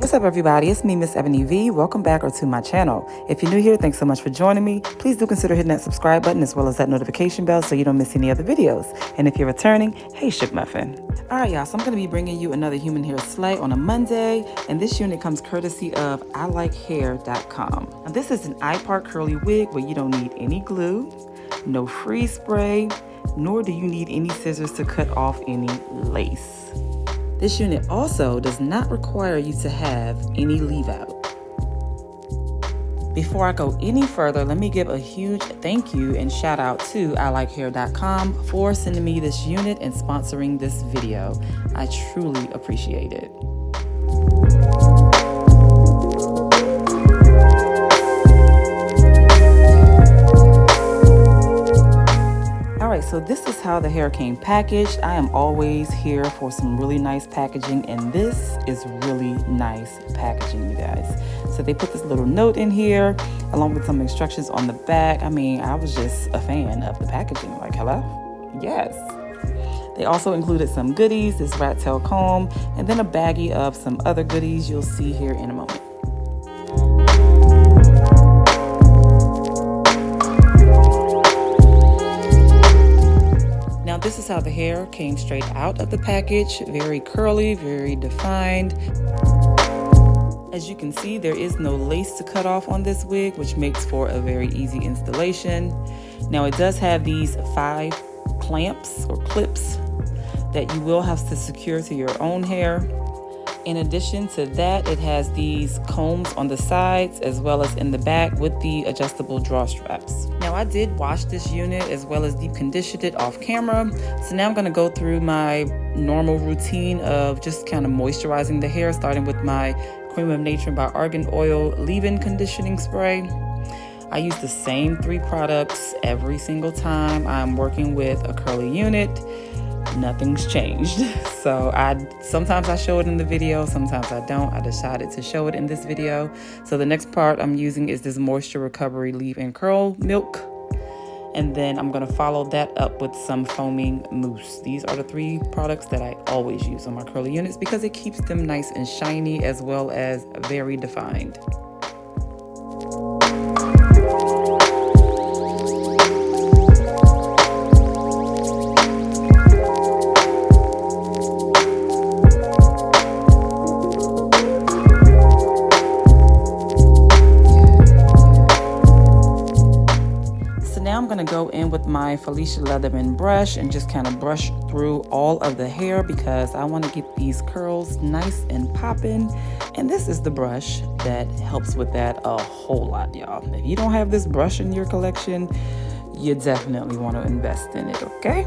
What's up, everybody? It's me, MsEbonyVee. Welcome back or to my channel. If you're new here, thanks so much for joining me. Please do consider hitting that subscribe button as well as that notification bell so you don't miss any other videos. And if you're returning, hey, Shug Muffin. All right, y'all, so I'm going to be bringing you another human hair slay on a Monday, and this unit comes courtesy of ILikeHair.com. Now, this is an eye-part curly wig where you don't need any glue, no freeze spray, nor do you need any scissors to cut off any lace. This unit also does not require you to have any leave out. Before I go any further, let me give a huge thank you and shout out to ILikeHair.com for sending me this unit and sponsoring this video. I truly appreciate it. So this is how the hair came packaged. I am always here for some really nice packaging, and this is really nice packaging, you guys. So they put this little note in here along with some instructions on the back. I mean, I was just a fan of the packaging. Like, hello? Yes. They also included some goodies, this rat tail comb, and then a baggie of some other goodies you'll see here in a moment. This is how the hair came straight out of the package. Very curly, very defined. As you can see, there is no lace to cut off on this wig, which makes for a very easy installation. Now it does have these 5 clamps or clips that you will have to secure to your own hair. In addition to that, it has these combs on the sides as well as in the back with the adjustable draw straps. Now I did wash this unit as well as deep condition it off camera. So now I'm going to go through my normal routine of just kind of moisturizing the hair, starting with my Cream of Nature by Argan Oil leave-in conditioning spray. I use the same 3 products every single time I'm working with a curly unit. Nothing's changed. So sometimes I show it in the video, sometimes I don't. I decided to show it in this video. So the next part I'm using is this Moisture Recovery Leave-In Curl Milk. And then I'm going to follow that up with some foaming mousse. These are the 3 products that I always use on my curly units because it keeps them nice and shiny as well as very defined. Go in with my Felicia Leatherman brush and just kind of brush through all of the hair because I want to get these curls nice and popping. And this is the brush that helps with that a whole lot, y'all. If you don't have this brush in your collection, you definitely want to invest in it, okay?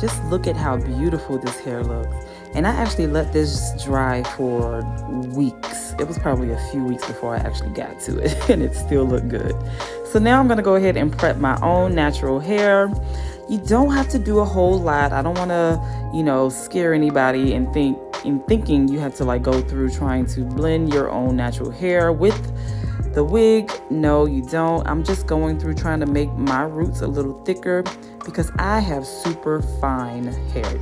Just look at how beautiful this hair looks. And I actually let this dry for weeks. It was probably a few weeks before I actually got to it, and it still looked good. So now I'm gonna go ahead and prep my own natural hair. You don't have to do a whole lot. I don't wanna, scare anybody and thinking you have to like go through trying to blend your own natural hair with the wig. No, you don't. I'm just going through trying to make my roots a little thicker because I have super fine hair.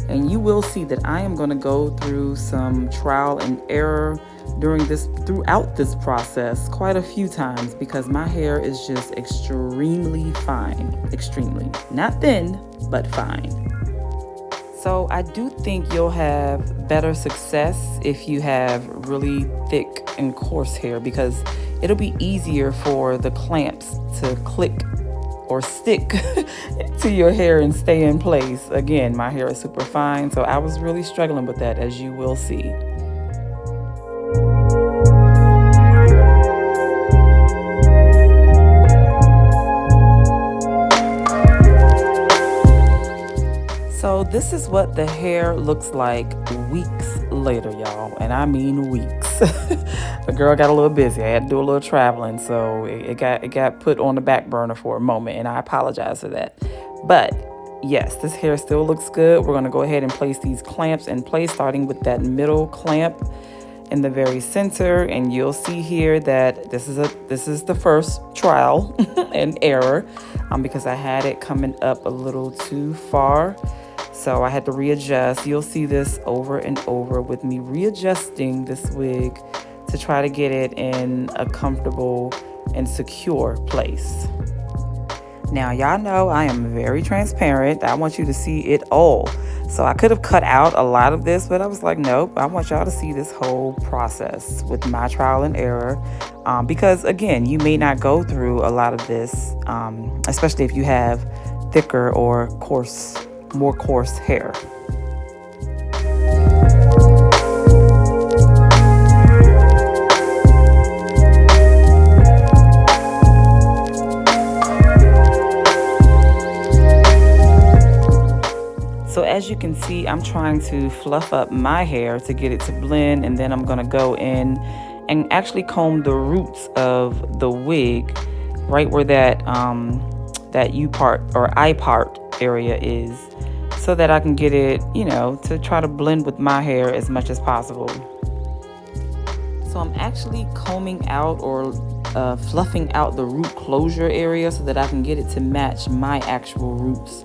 And you will see that I am going to go through some trial and error throughout this process quite a few times because my hair is just extremely fine. Extremely. Not thin, but fine. So I do think you'll have better success if you have really thick and coarse hair because it'll be easier for the clamps to click or stick to your hair and stay in place. Again, my hair is super fine, so I was really struggling with that, as you will see. So this is what the hair looks like weeks later, y'all, and I mean weeks. The girl got a little busy. I had to do a little traveling, so it got put on the back burner for a moment, and I apologize for that. But yes, this hair still looks good. We're going to go ahead and place these clamps in place, starting with that middle clamp in the very center, and you'll see here that this is the first trial and error because I had it coming up a little too far. So I had to readjust. You'll see this over and over with me readjusting this wig to try to get it in a comfortable and secure place. Now, y'all know I am very transparent. I want you to see it all. So I could have cut out a lot of this, but I was like, nope, I want y'all to see this whole process with my trial and error. Because again, you may not go through a lot of this, especially if you have thicker or more coarse hair. So as you can see, I'm trying to fluff up my hair to get it to blend, and then I'm gonna go in and actually comb the roots of the wig right where that U part or I part area is, so that I can get it, to try to blend with my hair as much as possible. So I'm actually combing out or fluffing out the root closure area so that I can get it to match my actual roots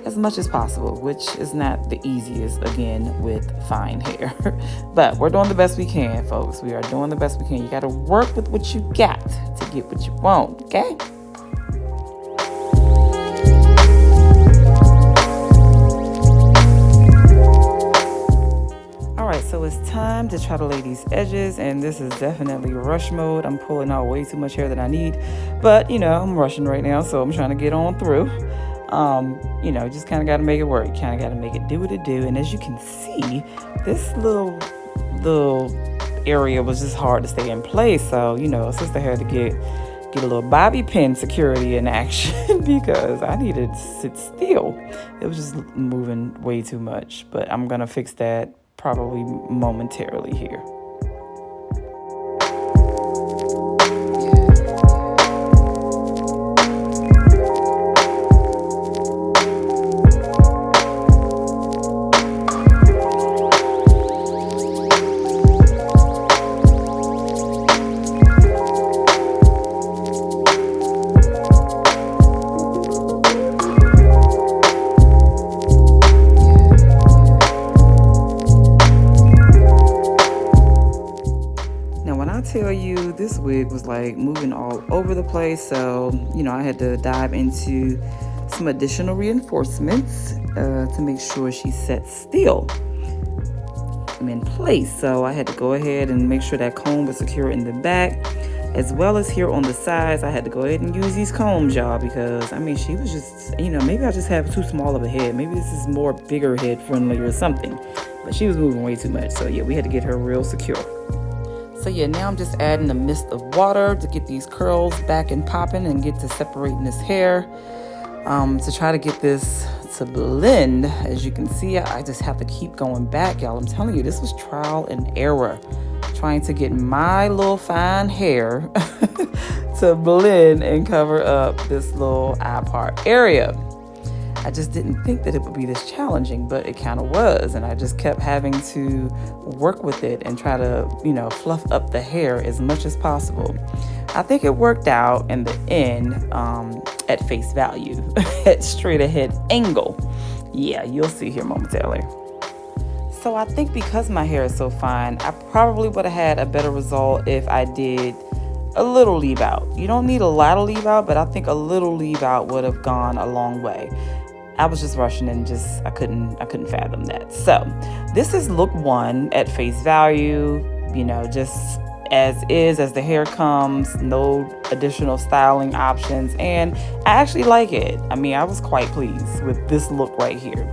as much as possible, which is not the easiest, again, with fine hair. But we're doing the best we can, folks. We are doing the best we can. You got to work with what you got to get what you want, okay? All right, so it's time to try to lay these edges, and this is definitely rush mode. I'm pulling out way too much hair that I need, but I'm rushing right now, so I'm trying to get on through. Just kind of got to make it work. Kind of got to make it do what it do. And as you can see, this little area was just hard to stay in place. So, sister had to get a little bobby pin security in action because I needed to sit still. It was just moving way too much. But I'm going to fix that probably momentarily here. Tell you, this wig was like moving all over the place, so I had to dive into some additional reinforcements to make sure she sat still and in place. So I had to go ahead and make sure that comb was secure in the back as well as here on the sides. I had to go ahead and use these combs, y'all, because she was just, maybe I just have too small of a head. Maybe this is more bigger head friendly or something, but she was moving way too much. So yeah, we had to get her real secure. So yeah, now I'm just adding a mist of water to get these curls back and popping and get to separating this hair to try to get this to blend. As you can see, I just have to keep going back, y'all. I'm telling you, this was trial and error, trying to get my little fine hair to blend and cover up this little eye part area. I just didn't think that it would be this challenging, but it kind of was. And I just kept having to work with it and try to, fluff up the hair as much as possible. I think it worked out in the end at face value, at straight ahead angle. Yeah, you'll see here momentarily. So I think because my hair is so fine, I probably would have had a better result if I did a little leave out. You don't need a lot of leave out, but I think a little leave out would have gone a long way. I was just rushing and I couldn't fathom that. So this is look one at face value, just as is, as the hair comes, no additional styling options. And I actually like it. I was quite pleased with this look right here.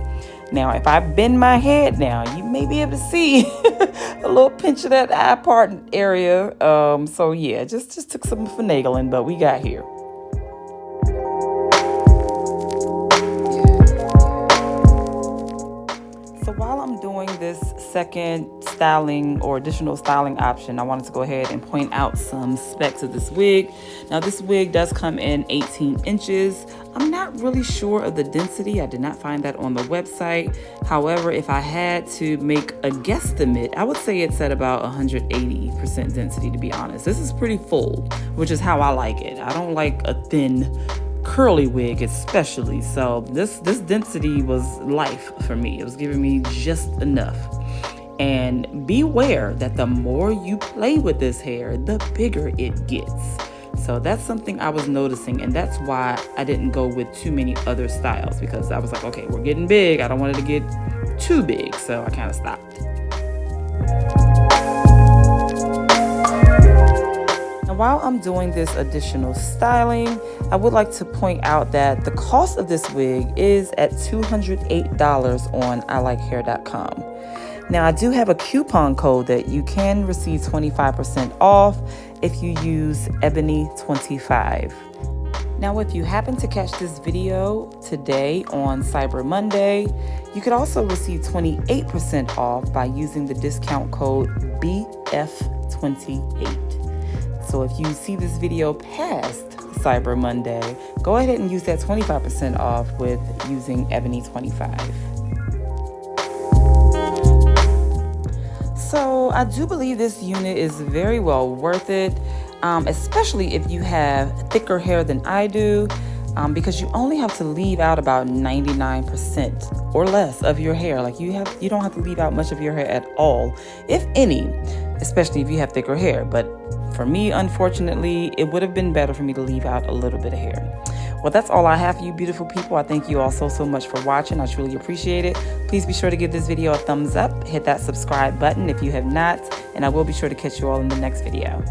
Now, if I bend my head now, you may be able to see a little pinch of that eye part area. So yeah, just took some finagling, but we got here. So while I'm doing this second styling or additional styling option, I wanted to go ahead and point out some specs of this wig. Now, this wig does come in 18 inches. I'm not really sure of the density. I did not find that on the website. However, if I had to make a guesstimate, I would say it's at about 180% density, to be honest. This is pretty full, which is how I like it. I don't like a thin curly wig especially. So this density was life for me. It was giving me just enough. And beware that the more you play with this hair, the bigger it gets. So that's something I was noticing, and that's why I didn't go with too many other styles, because I was like, okay, we're getting big. I don't want it to get too big, so I kind of stopped. Now, while I'm doing this additional styling, I would like to point out that the cost of this wig is at $208 on ilikehair.com. Now, I do have a coupon code that you can receive 25% off if you use Ebony25. Now, if you happen to catch this video today on Cyber Monday, you could also receive 28% off by using the discount code BF28. So if you see this video past Cyber Monday, go ahead and use that 25% off with using Ebony25. So I do believe this unit is very well worth it, especially if you have thicker hair than I do, because you only have to leave out about 99% or less of your hair. Like you don't have to leave out much of your hair at all, if any, especially if you have thicker hair. But for me, unfortunately, it would have been better for me to leave out a little bit of hair. Well, that's all I have for you beautiful people. I thank you all so much for watching. I truly appreciate it. Please be sure to give this video a thumbs up. Hit that subscribe button if you have not. And I will be sure to catch you all in the next video.